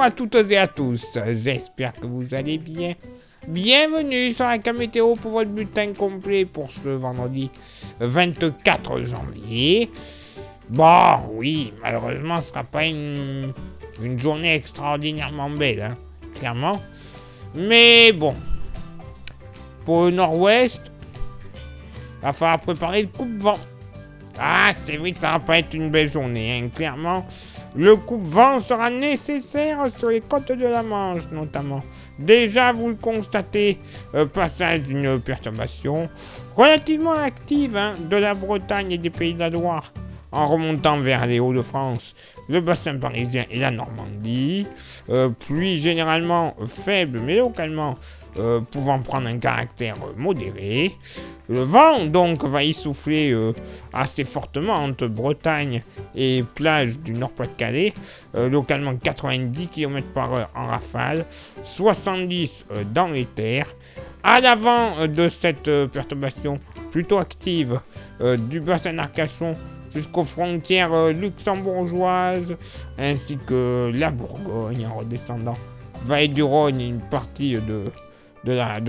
à toutes et à tous, j'espère que vous allez bien. Bienvenue sur la Météo pour votre bulletin complet pour ce vendredi 24 janvier. Bon, oui, malheureusement, ce ne sera pas une journée extraordinairement belle, hein, clairement. Mais bon, pour le nord-ouest, il va falloir préparer le coupe-vent. Ah, c'est vrai que ça va pas être une belle journée, hein, clairement. Le coupe-vent sera nécessaire sur les côtes de la Manche, notamment. Déjà, vous le constatez, passage d'une perturbation relativement active de la Bretagne et des Pays de la Loire, en remontant vers les Hauts-de-France, le bassin parisien et la Normandie. Pluie généralement faible, mais localement pouvant prendre un caractère modéré. Le vent, donc, va y souffler assez fortement entre Bretagne et plages du Nord-Pas-de-Calais, localement 90 km/h en rafale, 70 dans les terres. À l'avant de cette perturbation plutôt active du bassin d'Arcachon jusqu'aux frontières luxembourgeoises, ainsi que la Bourgogne en redescendant, Vallée du Rhône et une partie de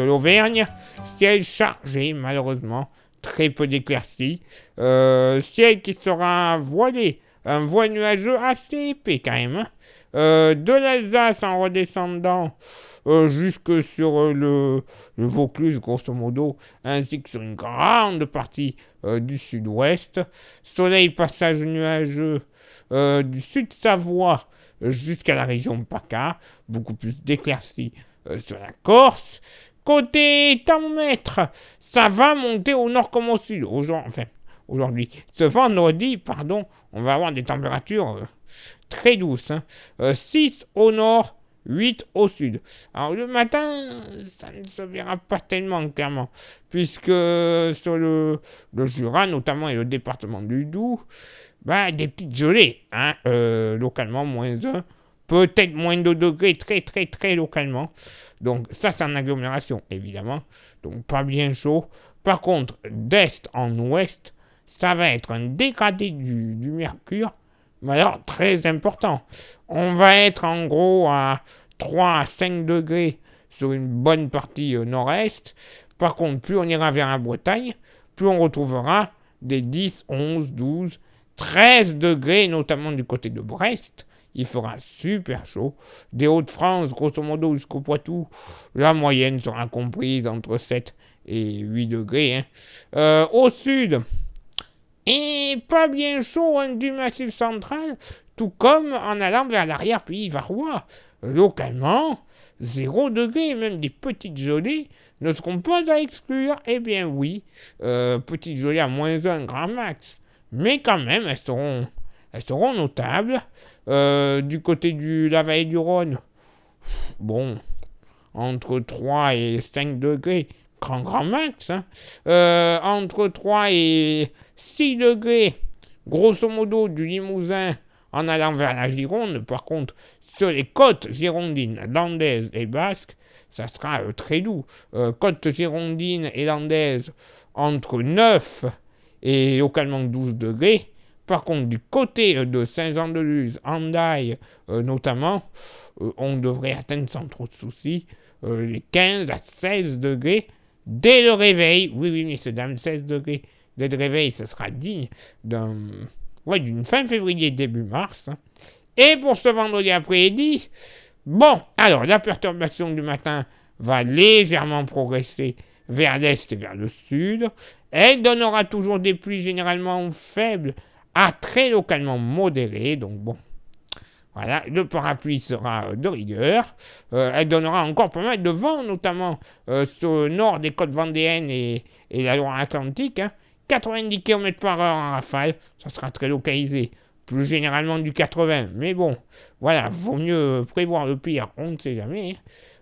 l'Auvergne, ciel chargé malheureusement, très peu d'éclaircies, ciel qui sera voilé, un voile nuageux assez épais quand même, de l'Alsace en redescendant jusque sur le Vaucluse grosso modo, ainsi que sur une grande partie du sud-ouest, soleil passage nuageux du sud-Savoie jusqu'à la région PACA, beaucoup plus d'éclaircies sur la Corse. Côté thermomètre, ça va monter au nord comme au sud. Aujourd'hui. Ce vendredi, on va avoir des températures très douces. 6 au nord, 8 au sud. Alors le matin, ça ne se verra pas tellement clairement, puisque sur le Jura, notamment, et le département du Doubs, des petites gelées, localement, -1. Peut-être moins de 2 degrés, très très très localement. Donc ça, c'est en agglomération, évidemment. Donc pas bien chaud. Par contre, d'est en ouest, ça va être un dégradé du mercure, mais alors très important. On va être en gros à 3 à 5 degrés sur une bonne partie nord-est. Par contre, plus on ira vers la Bretagne, plus on retrouvera des 10, 11, 12, 13 degrés, notamment du côté de Brest. Il fera super chaud. Des Hauts-de-France, grosso modo, jusqu'au Poitou, la moyenne sera comprise entre 7 et 8 degrés. Au sud, et pas bien chaud du Massif central, tout comme en allant vers l'arrière-pays varois. Localement, 0 degré, même des petites gelées ne seront pas à exclure. Eh bien oui, petites gelées à -1 grand max, mais quand même, elles seront notables. Du côté de la vallée du Rhône, bon, entre 3 et 5 degrés, grand max, entre 3 et 6 degrés, grosso modo, du Limousin en allant vers la Gironde. Par contre, sur les côtes girondines, landaises et basques, ça sera très doux. Côtes girondines et landaises, entre 9 et localement 12 degrés. Par contre, du côté de Saint-Jean-de-Luz, Hendaye notamment, on devrait atteindre sans trop de soucis les 15 à 16 degrés dès le réveil. Oui, messieurs, dames, 16 degrés dès le réveil, ce sera digne d'une fin février, début mars. Et pour ce vendredi après-midi, alors la perturbation du matin va légèrement progresser vers l'est et vers le sud. Elle donnera toujours des pluies généralement faibles à très localement modéré, donc voilà, le parapluie sera de rigueur. Elle donnera encore pas mal de vent, notamment sur le nord des côtes vendéennes et la Loire-Atlantique. 90 km/h en rafale, ça sera très localisé. Plus généralement du 80, mais voilà, vaut mieux prévoir le pire, on ne sait jamais.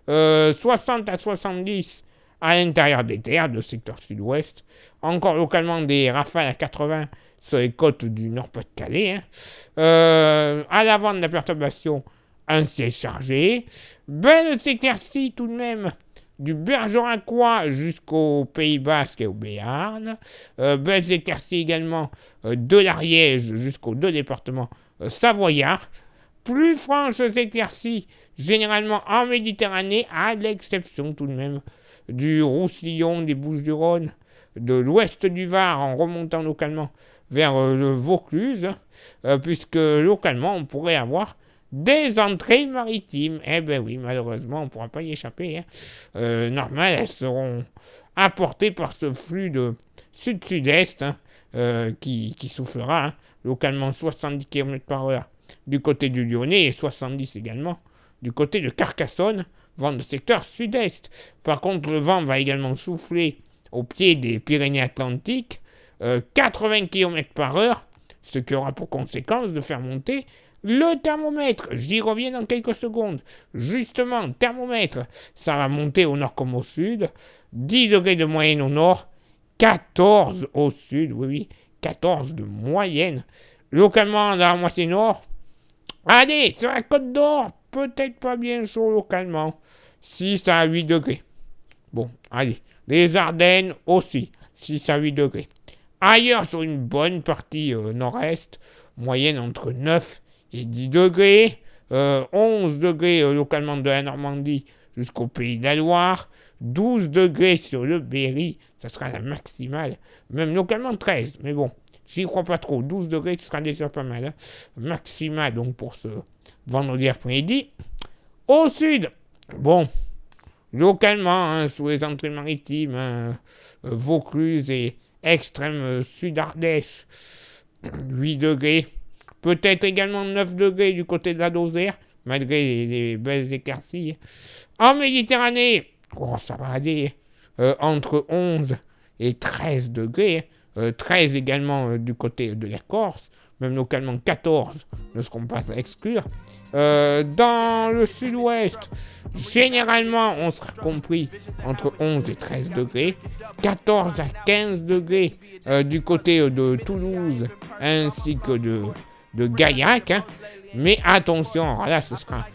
60 à 70 à l'intérieur des terres, de secteur sud-ouest. Encore localement des rafales à 80 sur les côtes du Nord-Pas-de-Calais. À l'avant de la perturbation, un ciel chargé. Belle éclaircie tout de même du Bergeracois jusqu'au Pays Basque et au Béarn. Belles éclaircies également de l'Ariège jusqu'aux 2 départements savoyards. plus franches éclaircies, généralement en Méditerranée, à l'exception tout de même du Roussillon, des Bouches-du-Rhône, de l'ouest du Var, en remontant localement vers le Vaucluse, puisque localement, on pourrait avoir des entrées maritimes. Eh ben oui, malheureusement, on ne pourra pas y échapper. Normal, elles seront apportées par ce flux de sud-sud-est qui soufflera localement 70 km/h du côté du Lyonnais et 70 également du côté de Carcassonne, vent de secteur sud-est. Par contre, le vent va également souffler au pied des Pyrénées-Atlantiques 80 km/h, ce qui aura pour conséquence de faire monter le thermomètre. J'y reviens dans quelques secondes. Justement, thermomètre, ça va monter au nord comme au sud. 10 degrés de moyenne au nord, 14 au sud, oui, 14 de moyenne. Localement, dans la moitié nord, allez, sur la Côte d'Or, peut-être pas bien chaud localement, 6 à 8 degrés. Bon, allez, les Ardennes aussi, 6 à 8 degrés. Ailleurs, sur une bonne partie nord-est, moyenne entre 9 et 10 degrés, 11 degrés localement de la Normandie jusqu'au Pays de la Loire, 12 degrés sur le Berry, ça sera la maximale, même localement 13, mais bon, j'y crois pas trop, 12 degrés, ce sera déjà pas mal, maximale donc pour ce vendredi après-midi. Au sud, bon, localement, sous les entrées maritimes, Vaucluse et extrême sud-Ardèche, 8 degrés, peut-être également 9 degrés du côté de la Lozère, malgré les belles éclaircies. En Méditerranée, ça va aller entre 11 et 13 degrés, 13 également du côté de la Corse, même localement 14 de ce qu'on passe à exclure. Dans le sud-ouest, généralement, on sera compris entre 11 et 13 degrés, 14 à 15 degrés du côté de Toulouse ainsi que de Gaillac. Mais attention, alors là, ce sera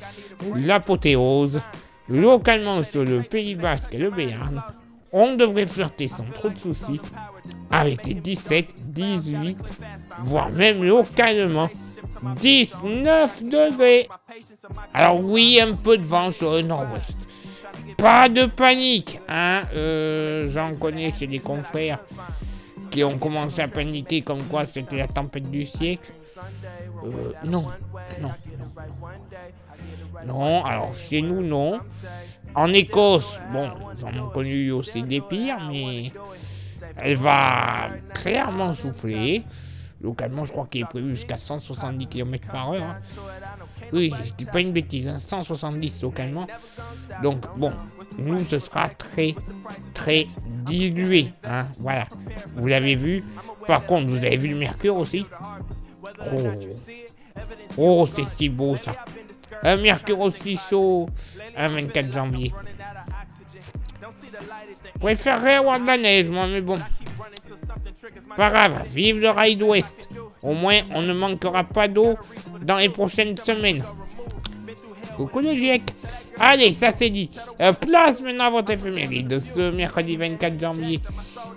l'apothéose. Localement, sur le Pays Basque et le Béarn, on devrait flirter sans trop de soucis avec les 17, 18, voire même localement 19 degrés. Alors oui, un peu de vent sur le nord-ouest. Pas de panique, j'en connais chez des confrères qui ont commencé à paniquer comme quoi c'était la tempête du siècle. Non. Non, alors chez nous, non. En Écosse, bon, ils en ont connu aussi des pires, mais elle va clairement souffler. Localement, je crois qu'il est prévu jusqu'à 170 km/h. Oui, je dis pas une bêtise, 170 localement. Donc, bon, nous, ce sera très, très dilué. Voilà, vous l'avez vu. Par contre, vous avez vu le mercure aussi. Oh, c'est si beau, ça. Un mercure aussi chaud, un 24 janvier. Je préférerais avoir de la neige, moi, mais bon. Pas grave, vive le rail d'Ouest. Au moins, on ne manquera pas d'eau dans les prochaines semaines. Coucou le GIEC. Allez, ça c'est dit. Place maintenant à votre éphéméride de ce mercredi 24 janvier.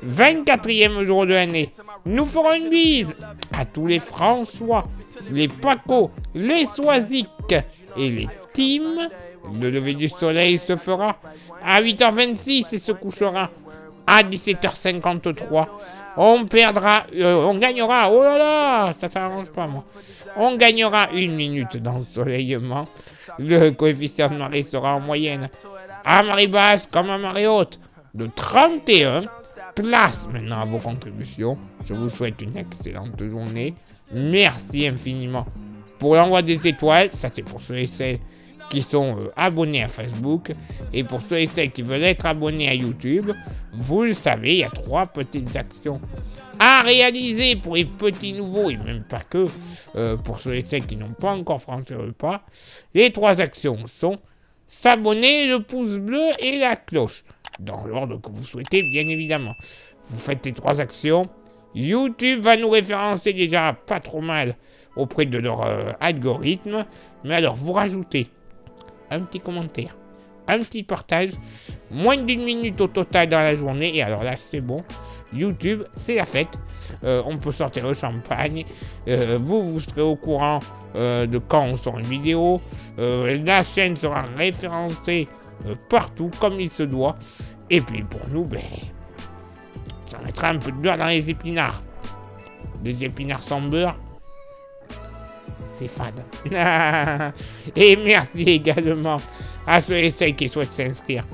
24e jour de l'année. Nous ferons une bise à tous les François, les Paco, les Soisic et les Tim. Le lever du soleil se fera à 8h26 et se couchera à 17h53. On gagnera, oh là là, ça s'arrange pas moi. On gagnera 1 minute d'ensoleillement. Le coefficient de marée sera en moyenne à marée basse comme à marée haute de 31. Place maintenant à vos contributions. Je vous souhaite une excellente journée. Merci infiniment pour l'envoi des étoiles. Ça c'est pour ceux et celles qui sont abonnés à Facebook. Et pour ceux et celles qui veulent être abonnés à YouTube, vous le savez, il y a 3 petites actions à réaliser pour les petits nouveaux, et même pas que, pour ceux et celles qui n'ont pas encore franchi le pas. Les 3 actions sont s'abonner, le pouce bleu et la cloche, dans l'ordre que vous souhaitez, bien évidemment. Vous faites les 3 actions, YouTube va nous référencer déjà pas trop mal auprès de leur algorithme, mais alors vous rajoutez un petit commentaire, un petit partage. Moins d'une minute au total dans la journée. Et alors là, c'est bon. YouTube, c'est la fête. On peut sortir le champagne. Vous serez au courant de quand on sort une vidéo. La chaîne sera référencée partout comme il se doit. Et puis pour nous, ça mettra un peu de beurre dans les épinards. Des épinards sans beurre, c'est fade. Et merci également à ceux et celles qui souhaitent s'inscrire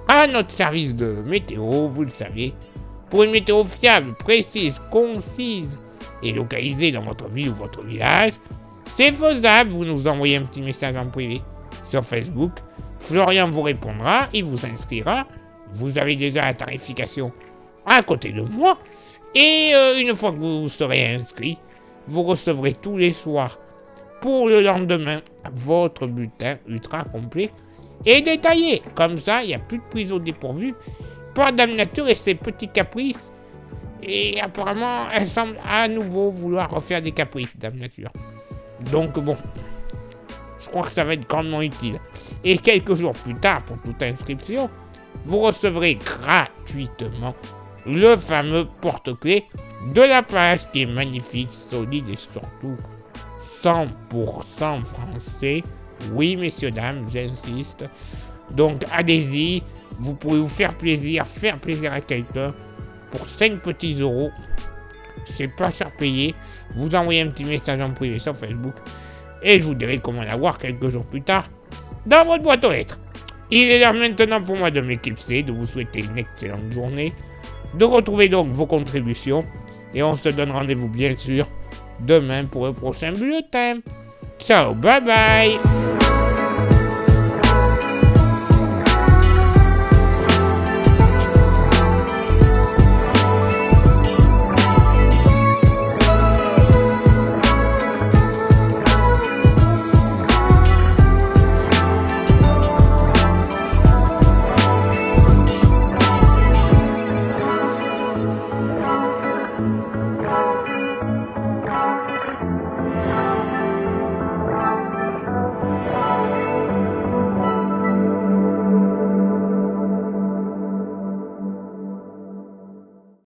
à notre service de météo, vous le savez. Pour une météo fiable, précise, concise et localisée dans votre ville ou votre village, c'est faisable. Vous nous envoyez un petit message en privé sur Facebook. Florian vous répondra, il vous inscrira. Vous avez déjà la tarification à côté de moi. Et une fois que vous serez inscrit, vous recevrez tous les soirs pour le lendemain votre bulletin ultra complet et détaillé. Comme ça, il n'y a plus de prise au dépourvu par Dame Nature et ses petits caprices. Et apparemment, elle semble à nouveau vouloir refaire des caprices, Dame Nature. Donc bon, je crois que ça va être grandement utile. Et quelques jours plus tard, pour toute inscription, vous recevrez gratuitement le fameux porte-clés de la page qui est magnifique, solide et surtout 100% français. Oui, messieurs, dames, j'insiste. Donc, allez-y, vous pouvez vous faire plaisir à quelqu'un pour 5 petits euros. C'est pas cher payé. Vous envoyez un petit message en privé sur Facebook et je vous dirai comment l'avoir quelques jours plus tard dans votre boîte aux lettres. Il est l'heure maintenant pour moi de m'éclipser, de vous souhaiter une excellente journée, de retrouver donc vos contributions et on se donne rendez-vous bien sûr demain pour le prochain bulletin. Ciao, bye bye.